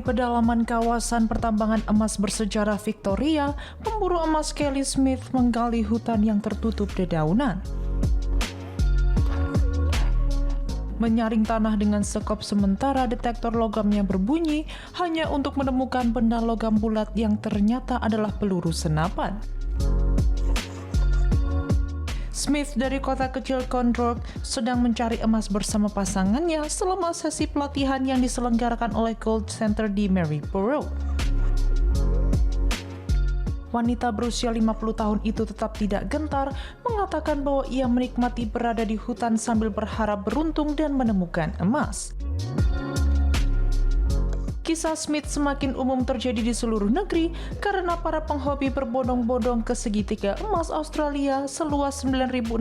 Di pedalaman kawasan pertambangan emas bersejarah Victoria, pemburu emas Kelly Smith menggali hutan yang tertutup dedaunan. Menyaring tanah dengan sekop sementara, detektor logamnya berbunyi hanya untuk menemukan benda logam bulat yang ternyata adalah peluru senapan. Smith dari kota kecil Condrock sedang mencari emas bersama pasangannya selama sesi pelatihan yang diselenggarakan oleh Gold Center di Maryborough. Wanita berusia 50 tahun itu tetap tidak gentar, mengatakan bahwa ia menikmati berada di hutan sambil berharap beruntung dan menemukan emas. Kisah Smith semakin umum terjadi di seluruh negeri karena para penghobi berbondong-bondong ke segitiga emas Australia seluas 9.600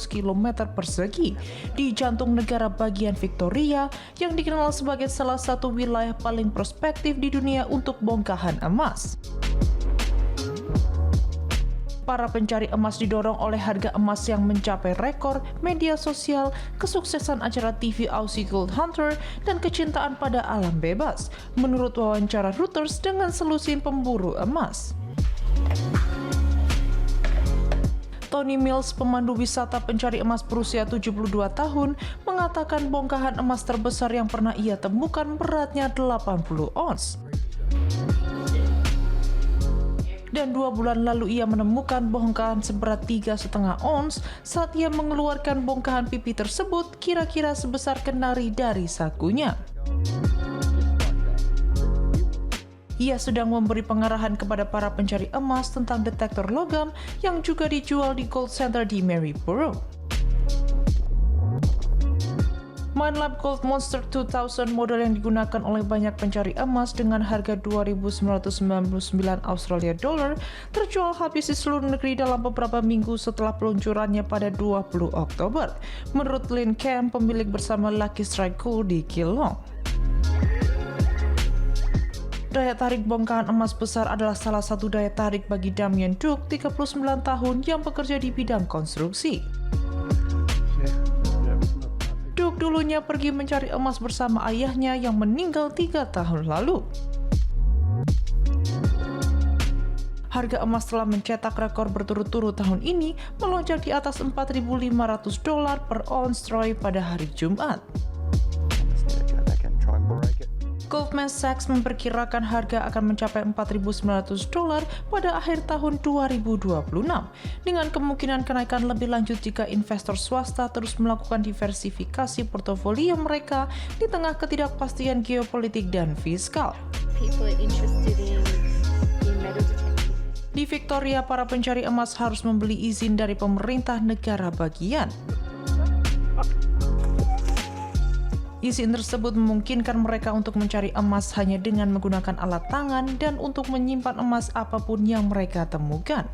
km persegi di jantung negara bagian Victoria yang dikenal sebagai salah satu wilayah paling prospektif di dunia untuk bongkahan emas. Para pencari emas didorong oleh harga emas yang mencapai rekor, media sosial, kesuksesan acara TV Aussie Gold Hunter, dan kecintaan pada alam bebas, menurut wawancara Reuters dengan selusin pemburu emas. Tony Mills, pemandu wisata pencari emas berusia 72 tahun, mengatakan bongkahan emas terbesar yang pernah ia temukan beratnya 80 ons. Dan 2 bulan lalu ia menemukan bongkahan seberat 3,5 ons saat ia mengeluarkan bongkahan pipi tersebut kira-kira sebesar kenari dari sakunya. Ia sedang memberi pengarahan kepada para pencari emas tentang detektor logam yang juga dijual di Gold Center di Maryborough. Minelab Gold Monster 2000 model yang digunakan oleh banyak pencari emas dengan harga 2.999 Australia dollar terjual habis di seluruh negeri dalam beberapa minggu setelah peluncurannya pada 20 Oktober, menurut Lynn Camp, pemilik bersama Lucky Strike Gold di Geelong. Daya tarik bongkahan emas besar adalah salah satu daya tarik bagi Damien Duke, 39 tahun, yang bekerja di bidang konstruksi. Duke dulunya pergi mencari emas bersama ayahnya yang meninggal 3 tahun lalu. Harga emas telah mencetak rekor berturut-turut tahun ini, melonjak di atas $4.500 per ons troy pada hari Jumat. Goldman Sachs memperkirakan harga akan mencapai $4.900 pada akhir tahun 2026, dengan kemungkinan kenaikan lebih lanjut jika investor swasta terus melakukan diversifikasi portofolio mereka di tengah ketidakpastian geopolitik dan fiskal. Di Victoria, para pencari emas harus membeli izin dari pemerintah negara bagian. Izin tersebut memungkinkan mereka untuk mencari emas hanya dengan menggunakan alat tangan dan untuk menyimpan emas apapun yang mereka temukan.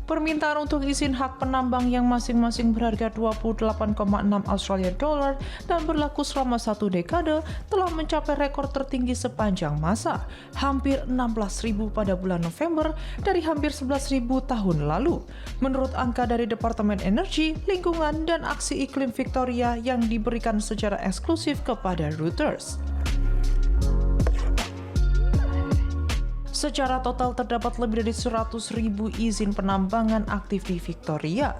Permintaan untuk izin hak penambang yang masing-masing berharga 28,6 Australia dollar dan berlaku selama 1 dekade telah mencapai rekor tertinggi sepanjang masa, hampir 16.000 pada bulan November dari hampir 11.000 tahun lalu, menurut angka dari Departemen Energi, Lingkungan, dan Aksi Iklim Victoria yang diberikan secara eksklusif kepada Reuters. Secara total terdapat lebih dari 100.000 izin penambangan aktif di Victoria.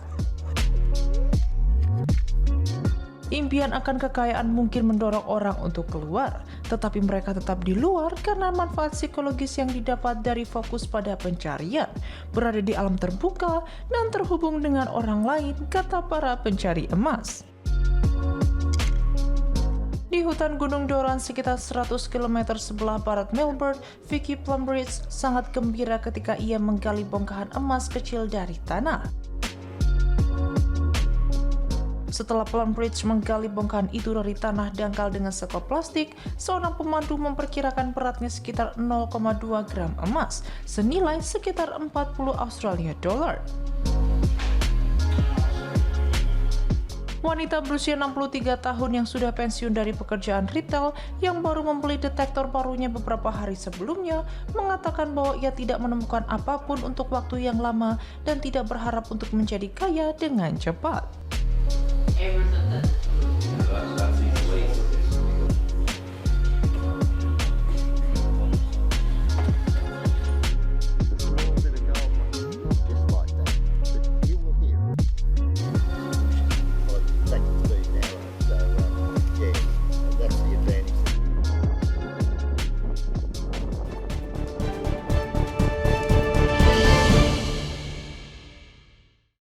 Impian akan kekayaan mungkin mendorong orang untuk keluar, tetapi mereka tetap di luar karena manfaat psikologis yang didapat dari fokus pada pencarian, berada di alam terbuka, dan terhubung dengan orang lain, kata para pencari emas. Di hutan Gunung Doran sekitar 100 km sebelah barat Melbourne, Vicky Plumbridge sangat gembira ketika ia menggali bongkahan emas kecil dari tanah. Setelah Plumbridge menggali bongkahan itu dari tanah dangkal dengan sekop plastik, seorang pemandu memperkirakan beratnya sekitar 0,2 gram emas, senilai sekitar 40 Australia dollar. Wanita berusia 63 tahun yang sudah pensiun dari pekerjaan retail yang baru membeli detektor barunya beberapa hari sebelumnya mengatakan bahwa ia tidak menemukan apapun untuk waktu yang lama dan tidak berharap untuk menjadi kaya dengan cepat.